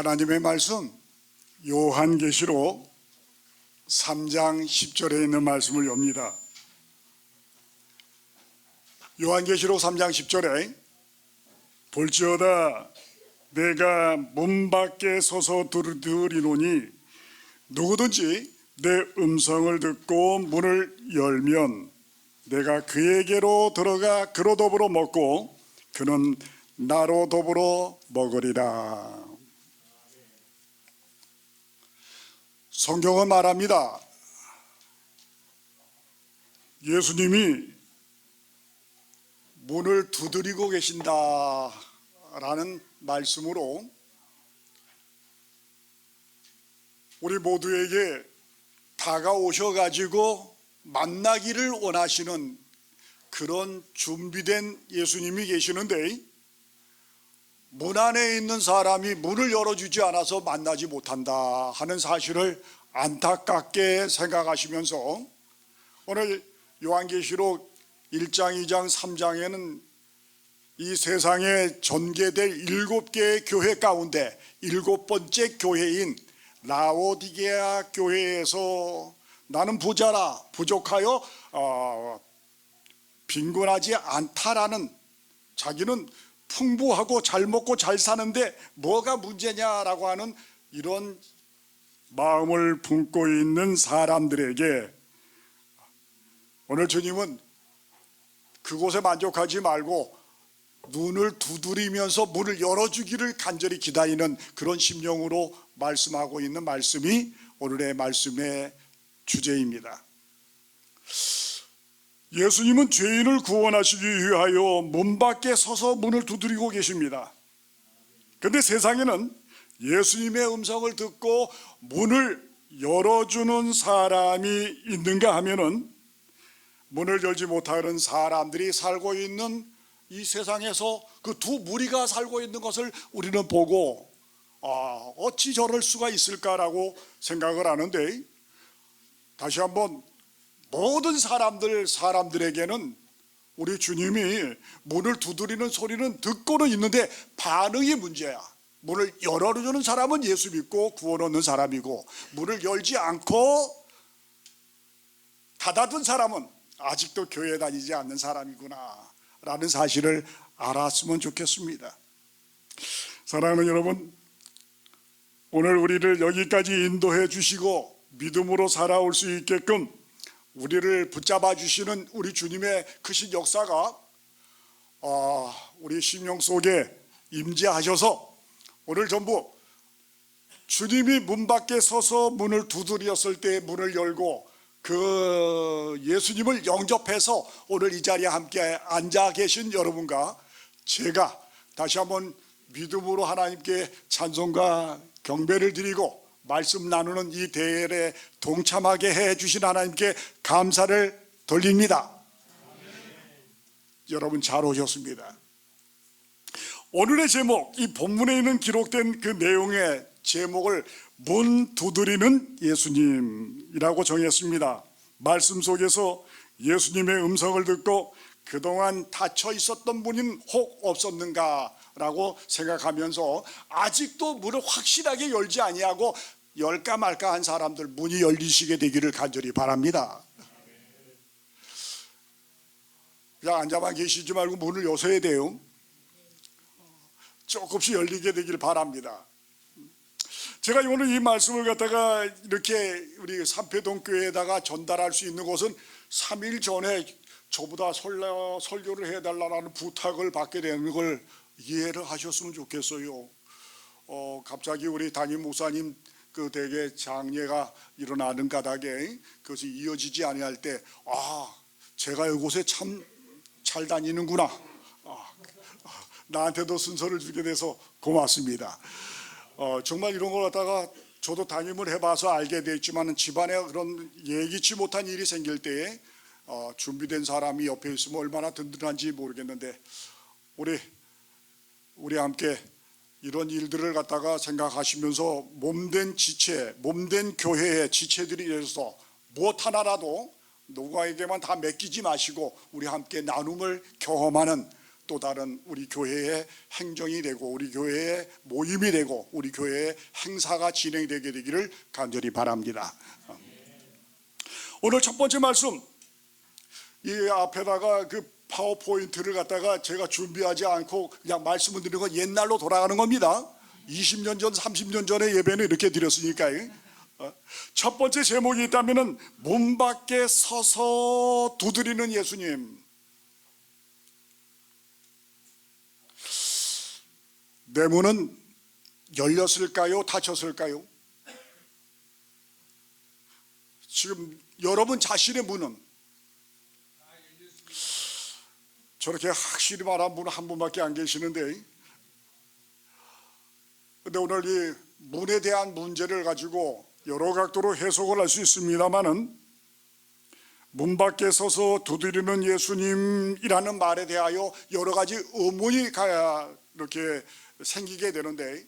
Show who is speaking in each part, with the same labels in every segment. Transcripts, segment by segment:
Speaker 1: 하나님의 말씀 요한계시록 3장 10절에 있는 말씀을 엽니다. 요한계시록 3장 10절에 볼지어다 내가 문 밖에 서서 들으리노니 누구든지 내 음성을 듣고 문을 열면 내가 그에게로 들어가 그로 더불어 먹고 그는 나로 더불어 먹으리라. 성경은 말합니다. 예수님이 문을 두드리고 계신다라는 말씀으로 우리 모두에게 다가오셔가지고 만나기를 원하시는 그런 준비된 예수님이 계시는데 문 안에 있는 사람이 문을 열어주지 않아서 만나지 못한다 하는 사실을 안타깝게 생각하시면서 오늘 요한계시록 1장, 2장, 3장에는 이 세상에 전개될 7개의 교회 가운데 7번째 교회인 라오디게아 교회에서 나는 부자라 부족하여 빈곤하지 않다라는, 자기는 풍부하고 잘 먹고 잘 사는데 뭐가 문제냐라고 하는 이런 마음을 품고 있는 사람들에게 오늘 주님은 그곳에 만족하지 말고 눈을 두드리면서 문을 열어주기를 간절히 기다리는 그런 심령으로 말씀하고 있는 말씀이 오늘의 말씀의 주제입니다. 예수님은 죄인을 구원하시기 위하여 문 밖에 서서 문을 두드리고 계십니다. 그런데 세상에는 예수님의 음성을 듣고 문을 열어주는 사람이 있는가 하면은 문을 열지 못하는 사람들이 살고 있는 이 세상에서 그 두 무리가 살고 있는 것을 우리는 보고 어찌 저럴 수가 있을까라고 생각을 하는데, 다시 한번 모든 사람들에게는 우리 주님이 문을 두드리는 소리는 듣고는 있는데 반응이 문제야. 문을 열어주는 사람은 예수 믿고 구원 얻는 사람이고, 문을 열지 않고 닫아둔 사람은 아직도 교회 다니지 않는 사람이구나 라는 사실을 알았으면 좋겠습니다. 사랑하는 여러분, 오늘 우리를 여기까지 인도해 주시고 믿음으로 살아올 수 있게끔 우리를 붙잡아 주시는 우리 주님의 크신 역사가 우리 심령 속에 임재하셔서 오늘 전부 주님이 문 밖에 서서 문을 두드렸을 때 문을 열고 그 예수님을 영접해서 오늘 이 자리에 함께 앉아 계신 여러분과 제가 다시 한번 믿음으로 하나님께 찬송과 경배를 드리고 말씀 나누는 이 대회에 동참하게 해주신 하나님께 감사를 돌립니다. 여러분 잘 오셨습니다. 오늘의 제목, 이 본문에 있는 기록된 그 내용의 제목을 문 두드리는 예수님이라고 정했습니다. 말씀 속에서 예수님의 음성을 듣고 그동안 닫혀 있었던 문은 혹 없었는가 라고 생각하면서 아직도 문을 확실하게 열지 아니하고 열까 말까 한 사람들 문이 열리시게 되기를 간절히 바랍니다. 그냥 앉아만 계시지 말고 문을 여셔야 돼요. 조금씩 열리게 되기를 바랍니다. 제가 오늘 이 말씀을 갖다가 이렇게 우리 삼패동 교회에다가 전달할 수 있는 것은 3일 전에 저보다 설교를 해달라는 부탁을 받게 되는 걸 이해를 하셨으면 좋겠어요. 갑자기 우리 담임 목사님 그 대개 장례가 일어나는 까닭에 그것이 이어지지 아니할 때 제가 이곳에 참 잘 다니는구나, 나한테도 순서를 주게 돼서 고맙습니다. 정말 이런 걸 갖다가 저도 담임을 해봐서 알게 됐지만 집안에 그런 예기치 못한 일이 생길 때에 준비된 사람이 옆에 있으면 얼마나 든든한지 모르겠는데 우리 함께 이런 일들을 갖다가 생각하시면서 몸된 지체, 몸된 교회의 지체들이 되어서 무엇 하나라도 누구에게만 다 맡기지 마시고 우리 함께 나눔을 경험하는, 또 다른 우리 교회의 행정이 되고 우리 교회의 모임이 되고 우리 교회의 행사가 진행되게 되기를 간절히 바랍니다. 오늘 첫 번째 말씀, 이 앞에다가 그 파워포인트를 갖다가 제가 준비하지 않고 그냥 말씀을 드리는 건 옛날로 돌아가는 겁니다. 20년 전, 30년 전의 예배는 이렇게 드렸으니까요. 첫 번째 제목이 있다면은 문 밖에 서서 두드리는 예수님. 내 문은 열렸을까요? 닫혔을까요? 지금 여러분 자신의 문은, 저렇게 확실히 말한 분은 한 분밖에 안 계시는데, 근데 오늘 이 문에 대한 문제를 가지고 여러 각도로 해석을 할 수 있습니다만은, 문 밖에 서서 두드리는 예수님이라는 말에 대하여 여러 가지 의문이 이렇게 생기게 되는데,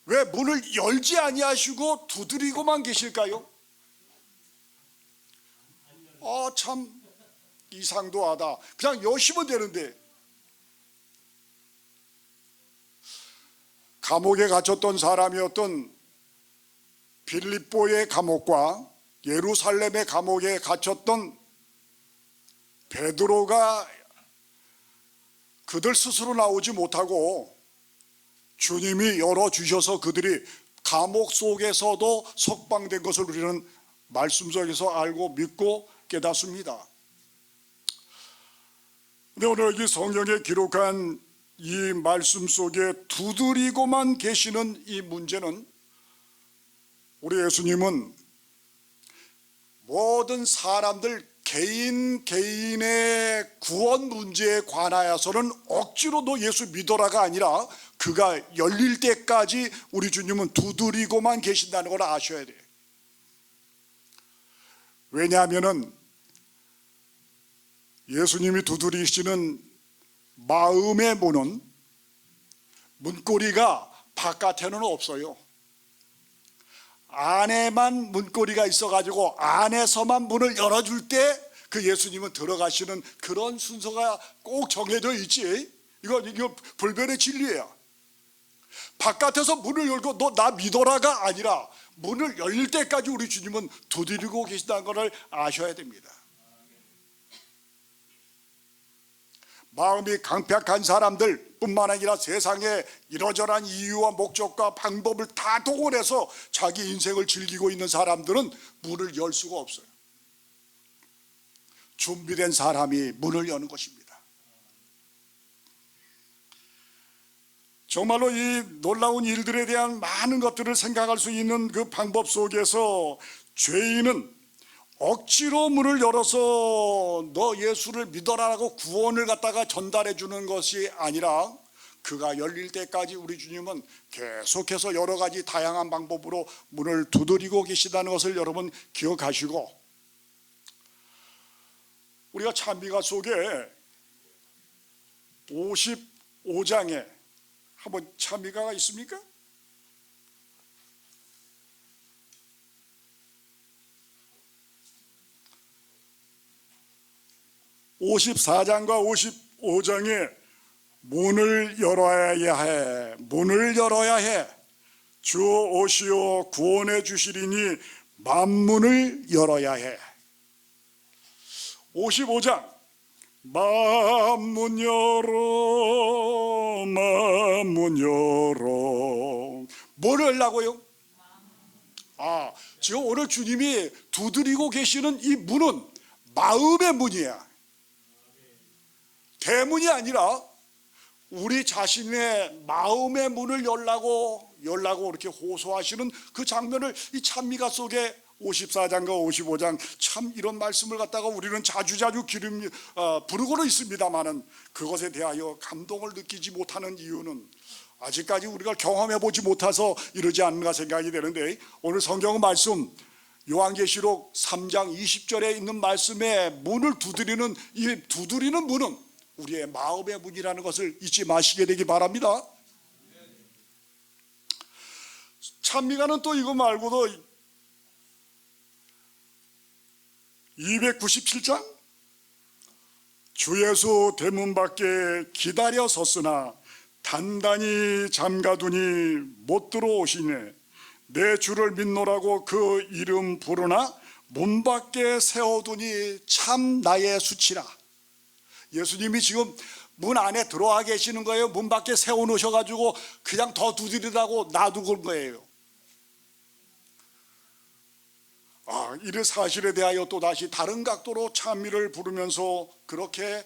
Speaker 1: 왜 문을 열지 아니하시고 두드리고만 계실까요? 참 이상도하다. 그냥 여시면 되는데. 감옥에 갇혔던 사람이었던 빌립보의 감옥과 예루살렘의 감옥에 갇혔던 베드로가 그들 스스로 나오지 못하고 주님이 열어주셔서 그들이 감옥 속에서도 석방된 것을 우리는 말씀 속에서 알고 믿고 깨닫습니다. 근데 오늘 이 성경에 기록한 이 말씀 속에 두드리고만 계시는 이 문제는, 우리 예수님은 모든 사람들 개인의 구원 문제에 관하여서는 억지로 너 예수 믿어라가 아니라 그가 열릴 때까지 우리 주님은 두드리고만 계신다는 걸 아셔야 돼요. 왜냐하면은 예수님이 두드리시는 마음의 문은 문고리가 바깥에는 없어요. 안에만 문고리가 있어가지고 안에서만 문을 열어줄 때 그 예수님은 들어가시는 그런 순서가 꼭 정해져 있지. 이거 불변의 진리예요. 바깥에서 문을 열고 너 나 믿어라가 아니라 문을 열릴 때까지 우리 주님은 두드리고 계시다는 것을 아셔야 됩니다. 마음이 강팍한 사람들 뿐만 아니라 세상에 이러저러한 이유와 목적과 방법을 다 동원해서 자기 인생을 즐기고 있는 사람들은 문을 열 수가 없어요. 준비된 사람이 문을 여는 것입니다. 정말로 이 놀라운 일들에 대한 많은 것들을 생각할 수 있는 그 방법 속에서 죄인은 억지로 문을 열어서 너 예수를 믿어라라고 구원을 갖다가 전달해 주는 것이 아니라 그가 열릴 때까지 우리 주님은 계속해서 여러 가지 다양한 방법으로 문을 두드리고 계시다는 것을 여러분 기억하시고, 우리가 찬미가 속에 55장에 한번 찬미가가 있습니까? (54장과 55장에) 문을 열어야 해, 문을 열어야 해. 주 오시오 구원해 주시리니 만문을 열어야 해. 55장 만문 열어, 만문 열어. 뭘 열라고요? 지금 오늘 주님이 두드리고 계시는 이 문은 마음의 문이야. 대문이 아니라 우리 자신의 마음의 문을 열라고 이렇게 호소하시는 그 장면을 이 찬미가 속에 54장과 55장 참 이런 말씀을 갖다가 우리는 자주자주 부르고는 있습니다만은 그것에 대하여 감동을 느끼지 못하는 이유는 아직까지 우리가 경험해 보지 못해서 이러지 않는가 생각이 되는데, 오늘 성경 말씀 요한계시록 3장 20절에 있는 말씀에 문을 두드리는 이 두드리는 문은 우리의 마음의 문이라는 것을 잊지 마시게 되기 바랍니다. 찬미가는 또 이거 말고도 297장 주 예수 대문 밖에 기다려 섰으나 단단히 잠가두니 못 들어오시네. 내 주를 믿노라고 그 이름 부르나 문 밖에 세워두니 참 나의 수치라. 예수님이 지금 문 안에 들어와 계시는 거예요? 문 밖에 세워놓으셔가지고 그냥 더 두드리라고 놔두고 거예요? 이 사실에 대하여 또다시 다른 각도로 찬미를 부르면서 그렇게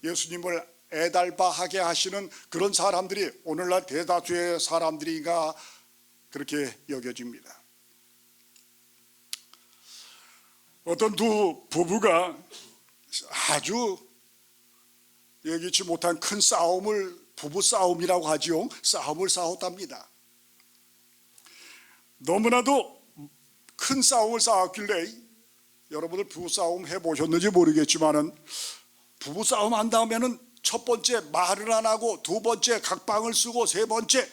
Speaker 1: 예수님을 애달바하게 하시는 그런 사람들이 오늘날 대다수의 사람들이가 그렇게 여겨집니다. 어떤 두 부부가 아주 예기치 못한 큰 싸움을, 부부싸움이라고 하지요, 싸움을 싸웠답니다. 너무나도 큰 싸움을 싸웠길래, 여러분들 부부싸움 해보셨는지 모르겠지만은 부부싸움 한 다음에는 첫 번째 말을 안 하고, 두 번째 각방을 쓰고, 세 번째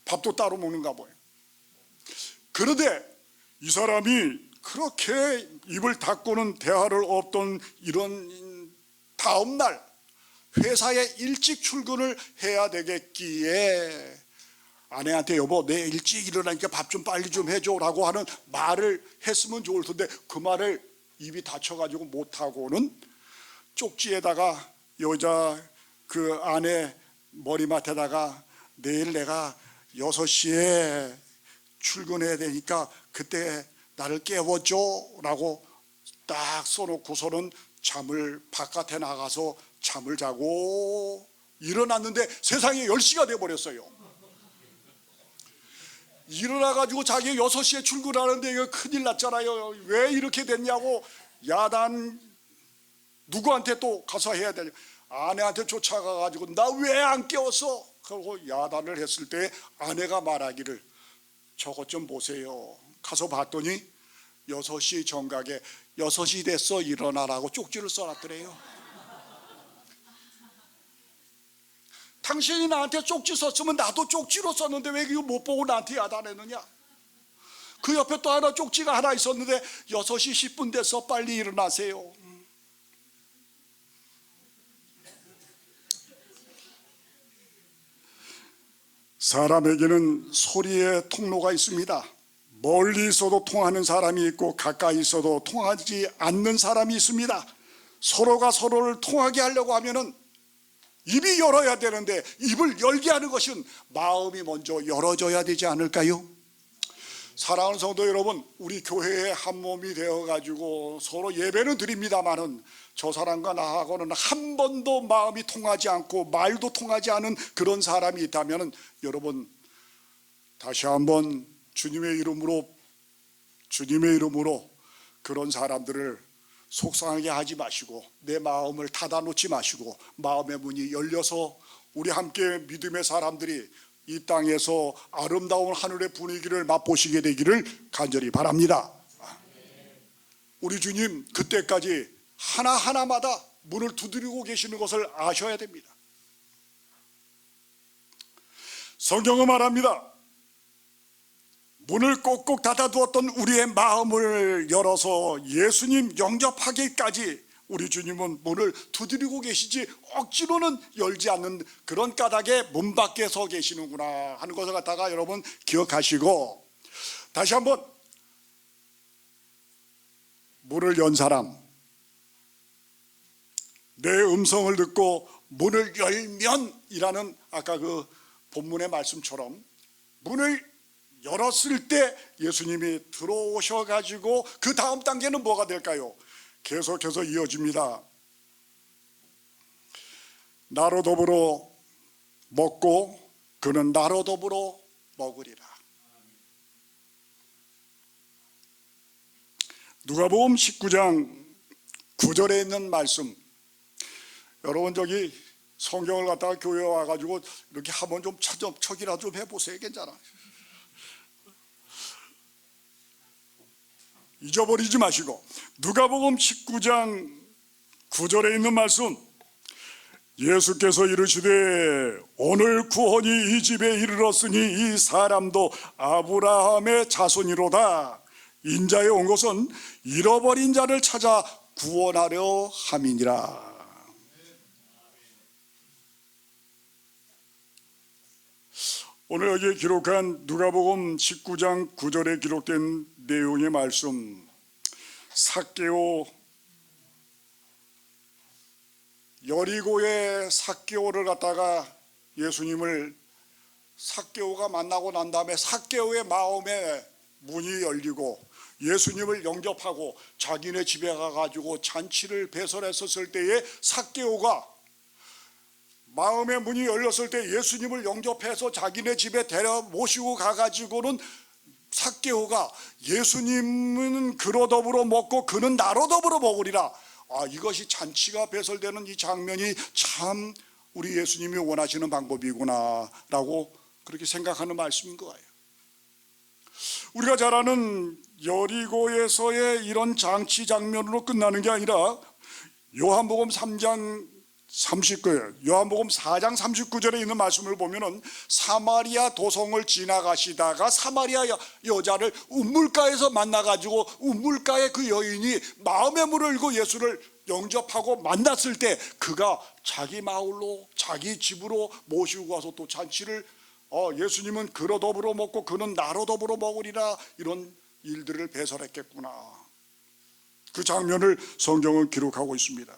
Speaker 1: 밥도 따로 먹는가 봐요. 그런데 이 사람이 그렇게 입을 닫고는 대화를 없던 이런 다음날 회사에 일찍 출근을 해야 되겠기에 아내한테 여보 내 일찍 일어나니까 밥 좀 빨리 좀 해줘라고 하는 말을 했으면 좋을 텐데 그 말을 입이 닫혀가지고 못하고는 쪽지에다가 여자 그 아내 머리맡에다가 내일 내가 6시에 출근해야 되니까 그때 나를 깨워줘 라고 딱 써놓고서는 잠을 바깥에 나가서 잠을 자고 일어났는데 세상에 10시가 돼버렸어요. 일어나가지고 자기 6시에 출근하는데 이거 큰일 났잖아요. 왜 이렇게 됐냐고 야단 누구한테 또 가서 해야 되냐, 아내한테 쫓아가가지고 나 왜 안 깨웠어? 그러고 야단을 했을 때 아내가 말하기를 저것 좀 보세요. 가서 봤더니 6시 정각에 6시 됐어 일어나라고 쪽지를 써놨더래요. 당신이 나한테 쪽지 썼으면 나도 쪽지로 썼는데 왜 이거 못 보고 나한테 야단했느냐? 그 옆에 또 하나 쪽지가 하나 있었는데 6시 10분 됐어 빨리 일어나세요. 사람에게는 소리의 통로가 있습니다. 멀리 있어도 통하는 사람이 있고 가까이 있어도 통하지 않는 사람이 있습니다. 서로가 서로를 통하게 하려고 하면은 입이 열어야 되는데 입을 열게 하는 것은 마음이 먼저 열어져야 되지 않을까요? 사랑하는 성도 여러분, 우리 교회의 한 몸이 되어가지고 서로 예배는 드립니다마는 저 사람과 나하고는 한 번도 마음이 통하지 않고 말도 통하지 않은 그런 사람이 있다면 여러분 다시 한번 주님의 이름으로 그런 사람들을 속상하게 하지 마시고 내 마음을 닫아놓지 마시고 마음의 문이 열려서 우리 함께 믿음의 사람들이 이 땅에서 아름다운 하늘의 분위기를 맛보시게 되기를 간절히 바랍니다. 우리 주님 그때까지 하나하나마다 문을 두드리고 계시는 것을 아셔야 됩니다. 성경은 말합니다. 문을 꼭꼭 닫아두었던 우리의 마음을 열어서 예수님 영접하기까지 우리 주님은 문을 두드리고 계시지 억지로는 열지 않는 그런 까닭에 문 밖에 서 계시는구나 하는 것을 갖다가 여러분 기억하시고, 다시 한번 문을 연 사람, 내 음성을 듣고 문을 열면이라는 아까 그 본문의 말씀처럼 문을 열었을 때 예수님이 들어오셔가지고 그 다음 단계는 뭐가 될까요? 계속해서 이어집니다. 나로 더불어 먹고 그는 나로 더불어 먹으리라. 누가복음 19장 9절에 있는 말씀, 여러분 저기 성경을 갖다가 교회에 와가지고 이렇게 한번 좀 척이라도 좀 해보세요. 괜찮아. 잊어버리지 마시고 누가복음 19장 9절에 있는 말씀, 예수께서 이르시되 오늘 구원이 이 집에 이르렀으니 이 사람도 아브라함의 자손이로다. 인자에 온 것은 잃어버린 자를 찾아 구원하려 함이니라. 오늘 여기에 기록한 누가복음 19장 9절에 기록된 내용의 말씀, 삭개오, 여리고의 삭개오를 갖다가 예수님을 삭개오가 만나고 난 다음에 삭개오의 마음에 문이 열리고 예수님을 영접하고 자기네 집에 가가지고 잔치를 배설했었을 때에 삭개오가 마음의 문이 열렸을 때 예수님을 영접해서 자기네 집에 데려 모시고 가가지고는 삭개오가 예수님은 그로 더불어 먹고 그는 나로 더불어 먹으리라. 이것이 잔치가 배설되는 이 장면이 참 우리 예수님이 원하시는 방법이구나 라고 그렇게 생각하는 말씀인 거예요. 우리가 잘 아는 여리고에서의 이런 잔치 장면으로 끝나는 게 아니라 요한복음 4장 39절에 있는 말씀을 보면은 사마리아 도성을 지나가시다가 사마리아 여자를 우물가에서 만나가지고 우물가에 그 여인이 마음의 문을 열고 예수를 영접하고 만났을 때 그가 자기 마을로 자기 집으로 모시고 가서 또 잔치를 예수님은 그로 더불어 먹고 그는 나로 더불어 먹으리라, 이런 일들을 배설했겠구나. 그 장면을 성경은 기록하고 있습니다.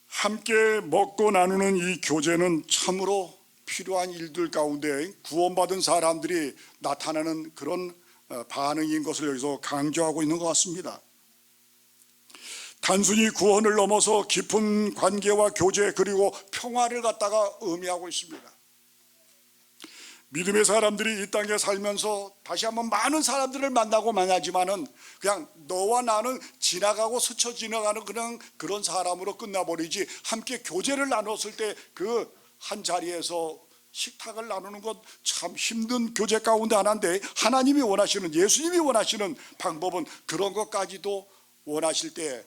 Speaker 1: 함께 먹고 나누는 이 교제는 참으로 필요한 일들 가운데 구원받은 사람들이 나타나는 그런 반응인 것을 여기서 강조하고 있는 것 같습니다. 단순히 구원을 넘어서 깊은 관계와 교제 그리고 평화를 갖다가 의미하고 있습니다. 믿음의 사람들이 이 땅에 살면서 다시 한번 많은 사람들을 만나지만은 그냥 너와 나는 지나가고 스쳐 지나가는 그런 사람으로 끝나버리지, 함께 교제를 나눴을 때 그 한 자리에서 식탁을 나누는 것 참 힘든 교제 가운데 하나인데, 하나님이 원하시는, 예수님이 원하시는 방법은 그런 것까지도 원하실 때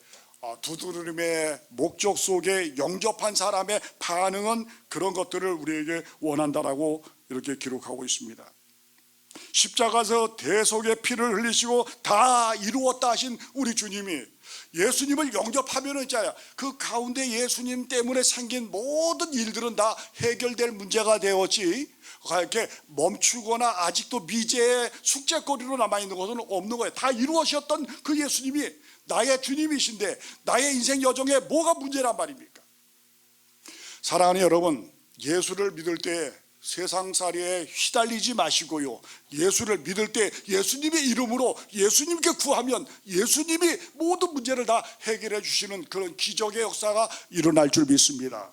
Speaker 1: 두드림의 목적 속에 영접한 사람의 반응은 그런 것들을 우리에게 원한다라고 이렇게 기록하고 있습니다. 십자가에서 대속의 피를 흘리시고 다 이루었다 하신 우리 주님이 예수님을 영접하면은 그 가운데 예수님 때문에 생긴 모든 일들은 다 해결될 문제가 되었지, 이렇게 멈추거나 아직도 미제의 숙제거리로 남아있는 것은 없는 거예요. 다 이루어졌던 그 예수님이 나의 주님이신데 나의 인생 여정에 뭐가 문제란 말입니까? 사랑하는 여러분, 예수를 믿을 때 세상살이에 휘달리지 마시고요, 예수를 믿을 때 예수님의 이름으로 예수님께 구하면 예수님이 모든 문제를 다 해결해 주시는 그런 기적의 역사가 일어날 줄 믿습니다.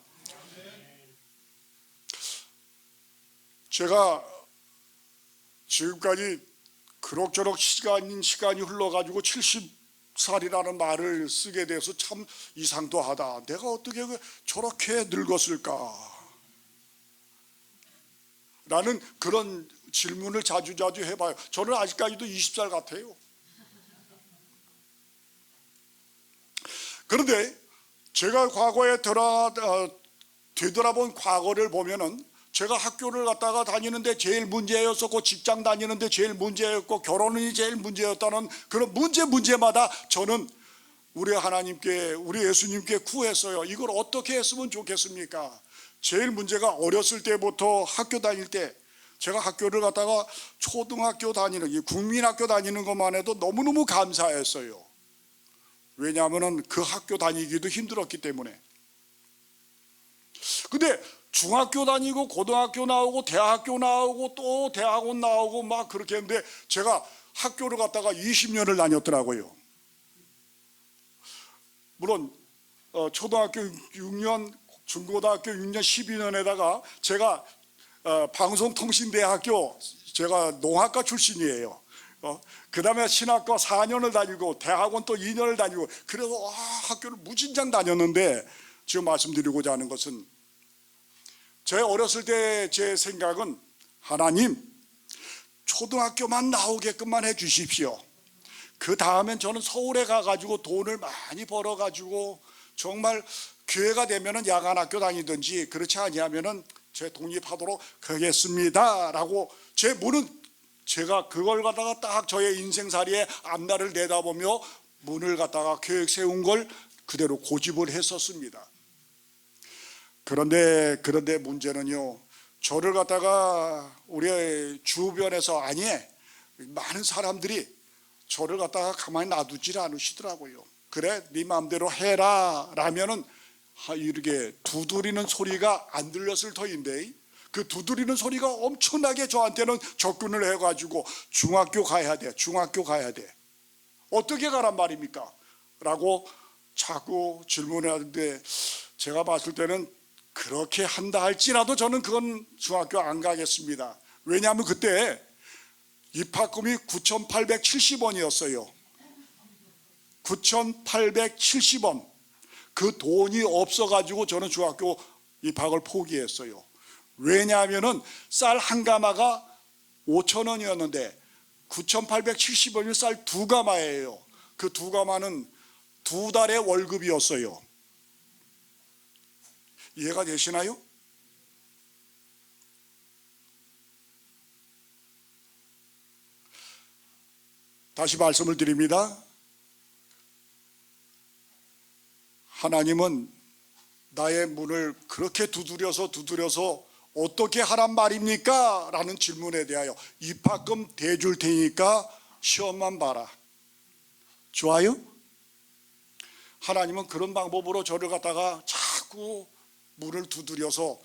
Speaker 1: 제가 지금까지 그럭저럭 시간이 흘러가지고 70살이라는 말을 쓰게 돼서 참 이상도 하다. 내가 어떻게 저렇게 늙었을까? 라는 그런 질문을 자주 해봐요. 저는 아직까지도 20살 같아요. 그런데 제가 과거에 되돌아본 과거를 보면은 제가 학교를 갔다가 다니는데 제일 문제였었고, 직장 다니는데 제일 문제였고, 결혼이 제일 문제였다는 그런 문제마다 저는 우리 하나님께, 우리 예수님께 구했어요. 이걸 어떻게 했으면 좋겠습니까? 제일 문제가 어렸을 때부터 학교 다닐 때, 제가 학교를 갔다가 초등학교 다니는, 국민학교 다니는 것만 해도 너무너무 감사했어요. 왜냐하면 그 학교 다니기도 힘들었기 때문에. 근데 중학교 다니고 고등학교 나오고 대학교 나오고 또 대학원 나오고 막 그렇게 했는데, 제가 학교를 갔다가 20년을 다녔더라고요. 물론 초등학교 6년, 중고등학교 6년 12년에다가 제가 방송통신대학교, 제가 농학과 출신이에요. 그 다음에 신학과 4년을 다니고 대학원 또 2년을 다니고, 그래서 학교를 무진장 다녔는데, 지금 말씀드리고자 하는 것은, 제 어렸을 때 제 생각은, 하나님 초등학교만 나오게끔만 해 주십시오. 그 다음엔 저는 서울에 가가지고 돈을 많이 벌어가지고 정말 기회가 되면은 야간학교 다니든지, 그렇지 아니하면은 제 독립하도록 하겠습니다 라고 제 문은 제가 그걸 갖다가 딱 저의 인생살이의 앞날을 내다보며 문을 갖다가 계획 세운 걸 그대로 고집을 했었습니다. 그런데 문제는요, 저를 갖다가 우리 주변에서 아니 많은 사람들이 저를 갖다가 가만히 놔두질 않으시더라고요. 그래 네 마음대로 해라 라면은 이렇게 두드리는 소리가 안 들렸을 터인데, 그 두드리는 소리가 엄청나게 저한테는 접근을 해가지고 중학교 가야 돼, 중학교 가야 돼, 어떻게 가란 말입니까? 라고 자꾸 질문을 하는데, 제가 봤을 때는 그렇게 한다 할지라도 저는 그건 중학교 안 가겠습니다. 왜냐하면 그때 입학금이 9,870원이었어요 9,870원. 그 돈이 없어가지고 저는 중학교 입학을 포기했어요. 왜냐하면은 쌀 한 가마가 5,000원이었는데 9,870원이 쌀 두 가마예요. 그 두 가마는 두 달의 월급이었어요. 이해가 되시나요? 다시 말씀을 드립니다. 하나님은 나의 문을 그렇게 두드려서 어떻게 하란 말입니까? 라는 질문에 대하여 입학금 대줄 테니까 시험만 봐라. 좋아요? 하나님은 그런 방법으로 저를 갖다가 자꾸 문을 두드려서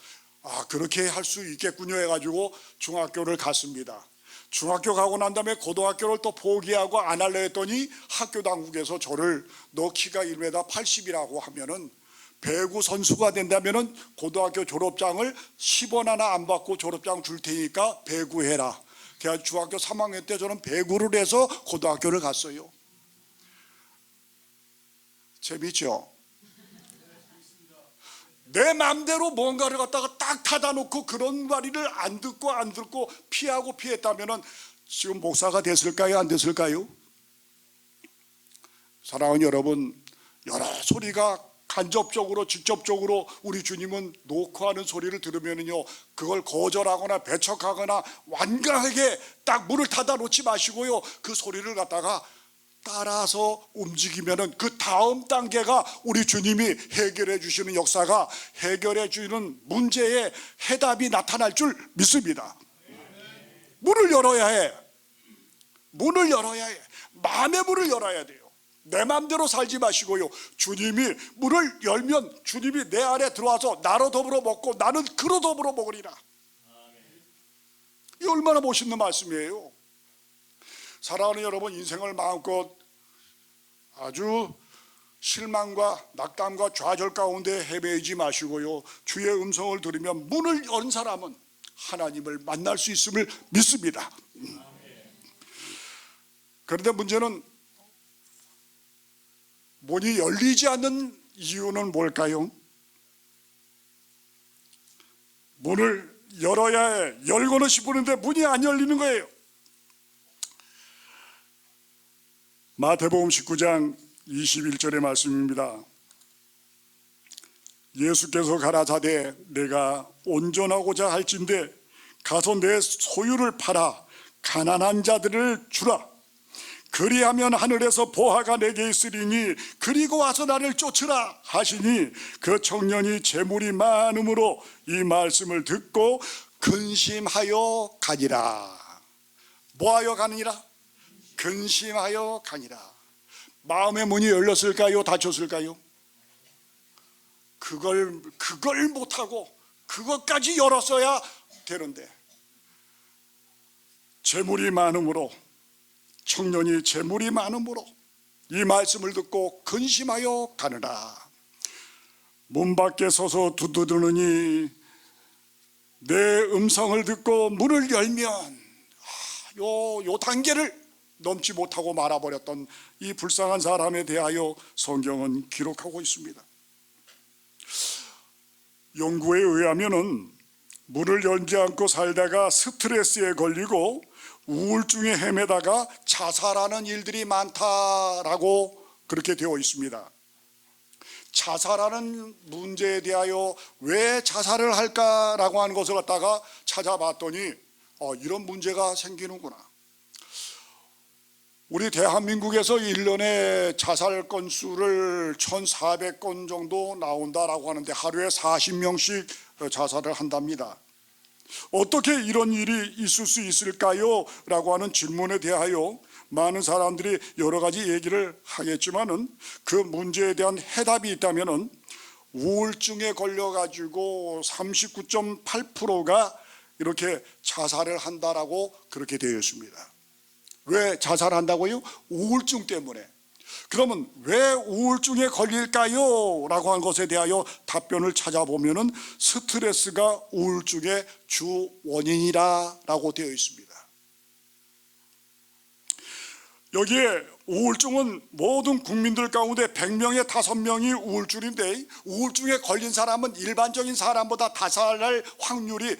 Speaker 1: 그렇게 할 수 있겠군요 해가지고 중학교를 갔습니다. 중학교 가고 난 다음에 고등학교를 또 포기하고 안 할래 했더니 학교 당국에서 저를 너 키가 1m 80이라고 하면은 배구 선수가 된다면은 고등학교 졸업장을 10원 하나 안 받고 졸업장 줄 테니까 배구해라. 그래서 중학교 3학년 때 저는 배구를 해서 고등학교를 갔어요. 재밌죠? 내 마음대로 뭔가를 갖다가 딱 타다 놓고 그런 말을 안 듣고 피했다면은 지금 목사가 됐을까요? 안 됐을까요? 사랑하는 여러분, 여러 소리가 간접적으로 직접적으로 우리 주님은 놓고 하는 소리를 들으면은요, 그걸 거절하거나 배척하거나 완강하게 딱 문을 닫아 놓지 마시고요, 그 소리를 갖다가 따라서 움직이면은 그 다음 단계가 우리 주님이 해결해 주시는 역사가, 해결해 주는 문제의 해답이 나타날 줄 믿습니다. 문을 열어야 해. 문을 열어야 해. 마음의 문을 열어야 돼요. 내 마음대로 살지 마시고요, 주님이 문을 열면 주님이 내 안에 들어와서 나로 더불어 먹고 나는 그로 더불어 먹으리라. 이 얼마나 멋있는 말씀이에요. 사랑하는 여러분, 인생을 마음껏 아주 실망과 낙담과 좌절 가운데 헤매지 마시고요, 주의 음성을 들으면 문을 연 사람은 하나님을 만날 수 있음을 믿습니다. 그런데 문제는 문이 열리지 않는 이유는 뭘까요? 문을 열어야 해. 열고는 싶은데 문이 안 열리는 거예요. 마태복음 19장 21절의 말씀입니다. 예수께서 가라사대 내가 온전하고자 할진대 가서 내 소유를 팔아 가난한 자들을 주라. 그리하면 하늘에서 보화가 내게 있으리니 그리고 와서 나를 쫓으라 하시니, 그 청년이 재물이 많음으로 이 말씀을 듣고 근심하여 가니라. 뭐하여 가느니라? 근심하여 가니라. 마음의 문이 열렸을까요? 닫혔을까요? 그걸 못하고 그것까지 열었어야 되는데, 재물이 많음으로, 청년이 재물이 많음으로 이 말씀을 듣고 근심하여 가느라. 문 밖에 서서 두드리느니 내 음성을 듣고 문을 열면 요 단계를 넘지 못하고 말아버렸던 이 불쌍한 사람에 대하여 성경은 기록하고 있습니다. 연구에 의하면은 문을 열지 않고 살다가 스트레스에 걸리고 우울증에 헤매다가 자살하는 일들이 많다라고 그렇게 되어 있습니다. 자살하는 문제에 대하여 왜 자살을 할까라고 하는 것을 갖다가 찾아봤더니 이런 문제가 생기는구나. 우리 대한민국에서 1년에 자살 건수를 1,400건 정도 나온다라고 하는데 하루에 40명씩 자살을 한답니다. 어떻게 이런 일이 있을 수 있을까요? 라고 하는 질문에 대하여 많은 사람들이 여러 가지 얘기를 하겠지만은 그 문제에 대한 해답이 있다면은 우울증에 걸려가지고 39.8%가 이렇게 자살을 한다라고 그렇게 되어 있습니다. 왜 자살한다고요? 우울증 때문에. 그러면 왜 우울증에 걸릴까요? 라고 한 것에 대하여 답변을 찾아보면은 스트레스가 우울증의 주 원인이라고 되어 있습니다. 여기에 우울증은 모든 국민들 가운데 100명에 5명이 우울증인데, 우울증에 걸린 사람은 일반적인 사람보다 자살할 확률이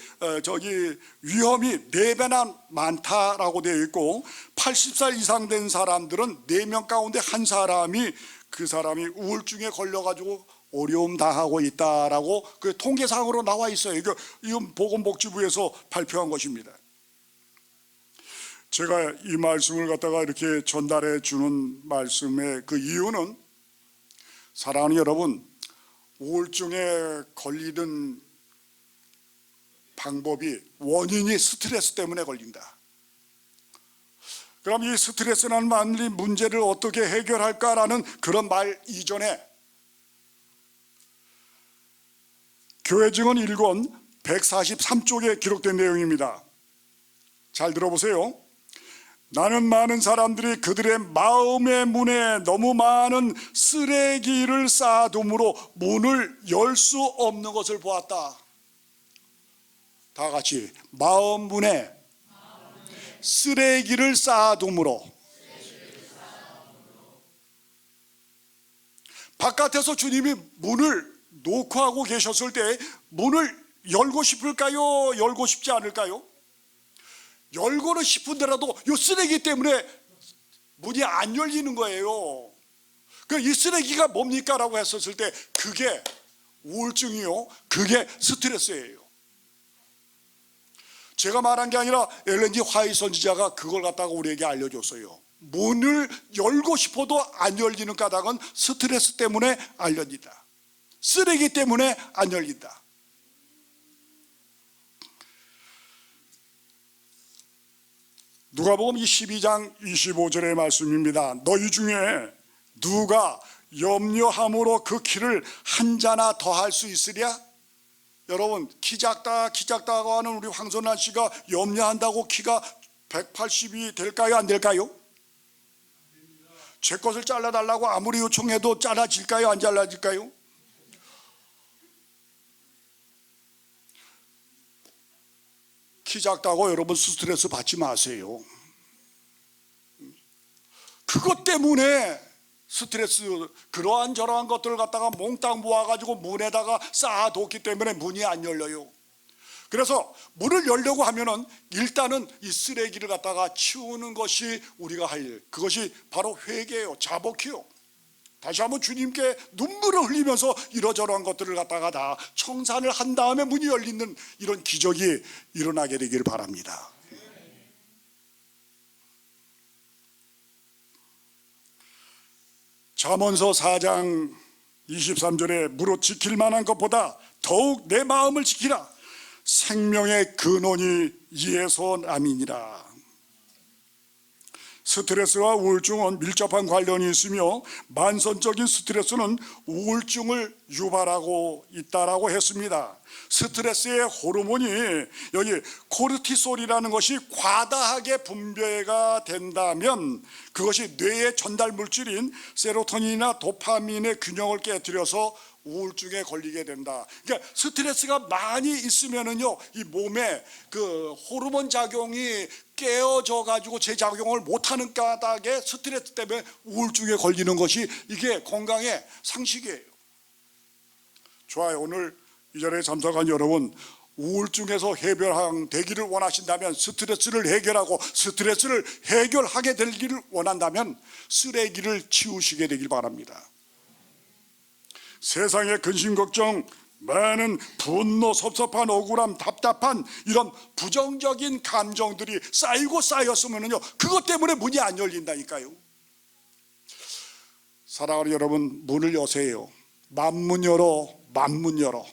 Speaker 1: 위험이 4배나 많다라고 되어 있고, 80살 이상 된 사람들은 4명 가운데 한 사람이 그 사람이 우울증에 걸려가지고 어려움 당하고 있다라고 그 통계상으로 나와 있어요. 이건 보건복지부에서 발표한 것입니다. 제가 이 말씀을 갖다가 이렇게 전달해 주는 말씀의 그 이유는, 사랑하는 여러분, 우울증에 걸리는 방법이 원인이 스트레스 때문에 걸린다. 그럼 이 스트레스라는 문제를 어떻게 해결할까라는 그런 말 이전에 교회 증언 1권 143쪽에 기록된 내용입니다. 잘 들어보세요. 나는 많은 사람들이 그들의 마음의 문에 너무 많은 쓰레기를 쌓아둠으로 문을 열 수 없는 것을 보았다. 다 같이, 마음 문에 쓰레기를 쌓아둠으로. 바깥에서 주님이 문을 놓고 하고 계셨을 때 문을 열고 싶을까요? 열고 싶지 않을까요? 열고는 싶은데라도 이 쓰레기 때문에 문이 안 열리는 거예요. 이 쓰레기가 뭡니까? 라고 했었을 때 그게 우울증이요, 그게 스트레스예요. 제가 말한 게 아니라 엘렌 G 화이트 선지자가 그걸 갖다가 우리에게 알려줬어요. 문을 열고 싶어도 안 열리는 까닭은 스트레스 때문에 안 열린다. 쓰레기 때문에 안 열린다. 누가복음 12장 25절의 말씀입니다. 너희 중에 누가 염려함으로 그 키를 한 자나 더할 수 있으랴? 여러분, 키 작다고 하는 우리 황선란 씨가 염려한다고 키가 180이 될까요? 안 될까요? 제 것을 잘라달라고 아무리 요청해도 잘라질까요? 안 잘라질까요? 키 작다고 여러분 스트레스 받지 마세요. 그것 때문에 스트레스, 그러한 저러한 것들을 갖다가 몽땅 모아가지고 문에다가 쌓아뒀기 때문에 문이 안 열려요. 그래서 문을 열려고 하면은 일단은 이 쓰레기를 갖다가 치우는 것이 우리가 할 일, 그것이 바로 회개예요. 자복해요. 다시 한번 주님께 눈물을 흘리면서 이러저러한 것들을 갖다가 다 청산을 한 다음에 문이 열리는 이런 기적이 일어나게 되기를 바랍니다. 잠언서 4장 23절에 무릇 지킬 만한 것보다 더욱 내 마음을 지키라. 생명의 근원이 이에서 남이니라. 스트레스와 우울증은 밀접한 관련이 있으며 만성적인 스트레스는 우울증을 유발하고 있다라고 했습니다. 스트레스의 호르몬이 여기 코르티솔이라는 것이 과다하게 분비가 된다면 그것이 뇌의 전달 물질인 세로토닌이나 도파민의 균형을 깨뜨려서 우울증에 걸리게 된다. 그러니까 스트레스가 많이 있으면은요, 이 몸에 그 호르몬 작용이 깨어져 가지고 재작용을 못하는 까닭에 스트레스 때문에 우울증에 걸리는 것이 이게 건강의 상식이에요. 좋아요. 오늘 이 자리에 참석한 여러분, 우울증에서 해결되기를 원하신다면, 스트레스를 해결하고 스트레스를 해결하게 되기를 원한다면 쓰레기를 치우시게 되길 바랍니다. 세상의 근심 걱정 많은 분노, 섭섭한, 억울함, 답답한 이런 부정적인 감정들이 쌓이고 쌓였으면요, 그것 때문에 문이 안 열린다니까요. 사랑하는 여러분, 문을 여세요. 만문 열어, 만문 열어.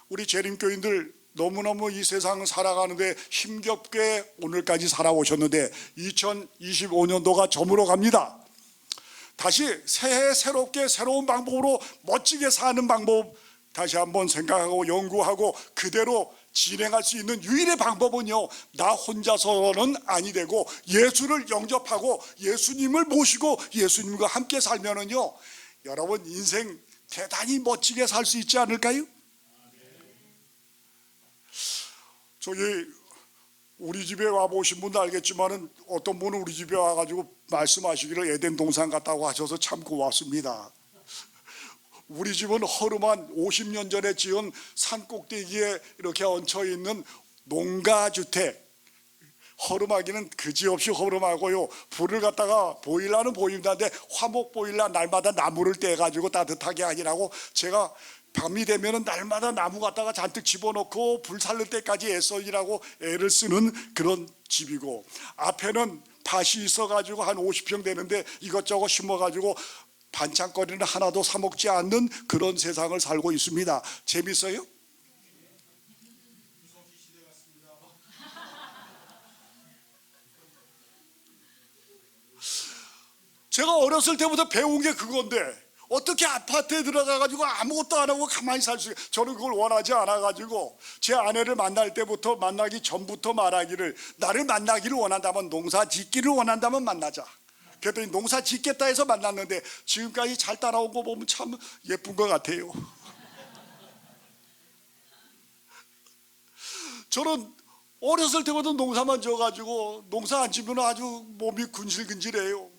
Speaker 1: 우리 재림교인들 너무너무 이 세상을 살아가는데 힘겹게 오늘까지 살아오셨는데 2025년도가 저물어 갑니다. 다시 새해 새롭게 새로운 방법으로 멋지게 사는 방법 다시 한번 생각하고 연구하고 그대로 진행할 수 있는 유일의 방법은요, 나 혼자서는 아니 되고 예수를 영접하고 예수님을 모시고 예수님과 함께 살면은요, 여러분 인생 대단히 멋지게 살 수 있지 않을까요? 저기 우리 집에 와보신 분도 알겠지만은 어떤 분은 우리 집에 와가지고 말씀하시기를 에덴 동산 같다고 하셔서 참 고맙습니다. 우리 집은 허름한 50년 전에 지은 산 꼭대기에 이렇게 얹혀있는 농가주택. 허름하기는 그지없이 허름하고요, 불을 갖다가 보일러는 보일러인데 화목 보일러 날마다 나무를 떼가지고 따뜻하게 하기라고 제가 밤이 되면은 날마다 나무 갖다가 잔뜩 집어넣고 불 살릴 때까지 애써 일하고 애를 쓰는 그런 집이고, 앞에는 밭이 있어가지고 한 50평 되는데 이것저것 심어가지고 반찬거리는 하나도 사 먹지 않는 그런 세상을 살고 있습니다. 재밌어요? 제가 어렸을 때부터 배운 게 그건데 어떻게 아파트에 들어가가지고 아무것도 안 하고 가만히 살 수 있어요? 저는 그걸 원하지 않아가지고 제 아내를 만날 때부터, 만나기 전부터 말하기를, 나를 만나기를 원한다면, 농사 짓기를 원한다면 만나자. 그랬더니 농사 짓겠다 해서 만났는데 지금까지 잘 따라온 거 보면 참 예쁜 것 같아요. 저는 어렸을 때부터 농사만 지어가지고 농사 안 지면 아주 몸이 근질근질해요.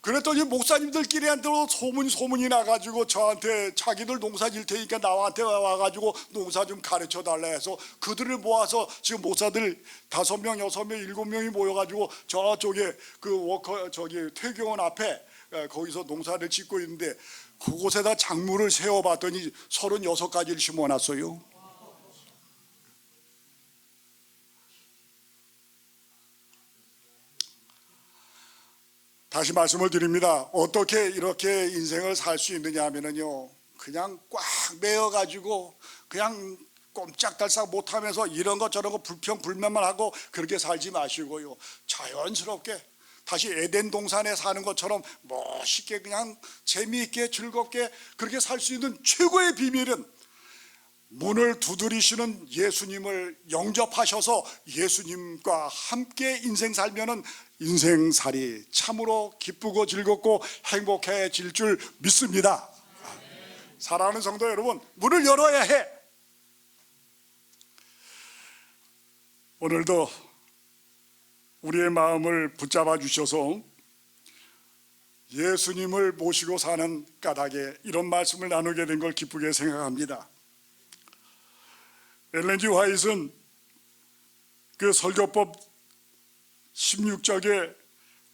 Speaker 1: 그랬더니 목사님들끼리한테로 소문이 나가지고 저한테 자기들 농사 질 테니까 나한테 와가지고 농사 좀 가르쳐 달라 해서 그들을 모아서 지금 목사들 5명, 6명, 7명이 모여가지고 저쪽에 그 퇴교원 앞에 거기서 농사를 짓고 있는데 그곳에다 작물을 세워봤더니 36가지를 심어놨어요. 다시 말씀을 드립니다. 어떻게 이렇게 인생을 살 수 있느냐 하면요, 그냥 꽉 매여가지고 그냥 꼼짝달싹 못하면서 이런 것 저런 거 불평불만만 하고 그렇게 살지 마시고요, 자연스럽게 다시 에덴 동산에 사는 것처럼 멋있게 그냥 재미있게 즐겁게 그렇게 살 수 있는 최고의 비밀은 문을 두드리시는 예수님을 영접하셔서 예수님과 함께 인생 살면은 인생살이 참으로 기쁘고 즐겁고 행복해질 줄 믿습니다. 사랑하는 성도 여러분, 문을 열어야 해. 오늘도 우리의 마음을 붙잡아 주셔서 예수님을 모시고 사는 까닭에 이런 말씀을 나누게 된 걸 기쁘게 생각합니다. 엘렌 G 화이트는 그 설교법 16쪽에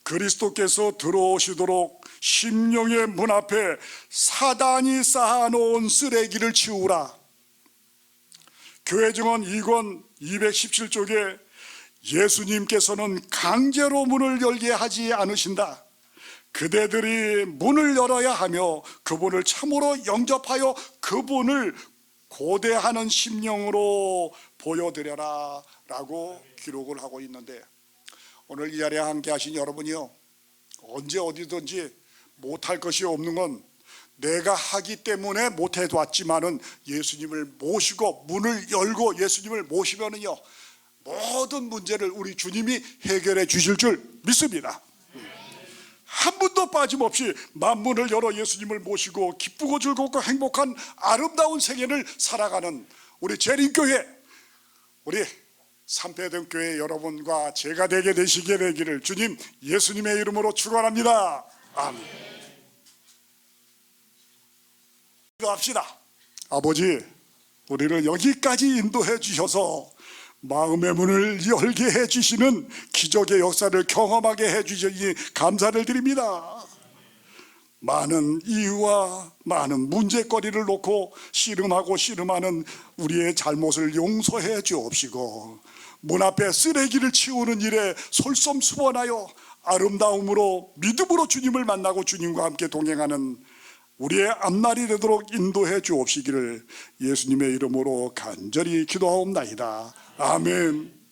Speaker 1: 그리스도께서 들어오시도록 심령의 문 앞에 사단이 쌓아놓은 쓰레기를 치우라. 교회 증언 2권 217쪽에 예수님께서는 강제로 문을 열게 하지 않으신다. 그대들이 문을 열어야 하며 그분을 참으로 영접하여 그분을 고대하는 심령으로 보여드려라 라고 기록을 하고 있는데, 오늘 이 자리에 함께 하신 여러분이요, 언제 어디든지 못할 것이 없는 건 내가 하기 때문에 못해왔지만은 예수님을 모시고 문을 열고 예수님을 모시면은요, 모든 문제를 우리 주님이 해결해 주실 줄 믿습니다. 한 분도 빠짐없이 만문을 열어 예수님을 모시고 기쁘고 즐겁고 행복한 아름다운 생애를 살아가는 우리 재림교회, 우리 삼패등교회 여러분과 제가 되게 되시게 되기를 주님 예수님의 이름으로 축원합니다. 아멘. 기도합시다. 아버지, 우리를 여기까지 인도해 주셔서 마음의 문을 열게 해주시는 기적의 역사를 경험하게 해주시니 감사를 드립니다. 많은 이유와 많은 문제거리를 놓고 씨름하고 씨름하는 우리의 잘못을 용서해 주옵시고, 문 앞에 쓰레기를 치우는 일에 솔선수범하여 아름다움으로 믿음으로 주님을 만나고 주님과 함께 동행하는 우리의 앞날이 되도록 인도해 주옵시기를 예수님의 이름으로 간절히 기도하옵나이다. 아멘.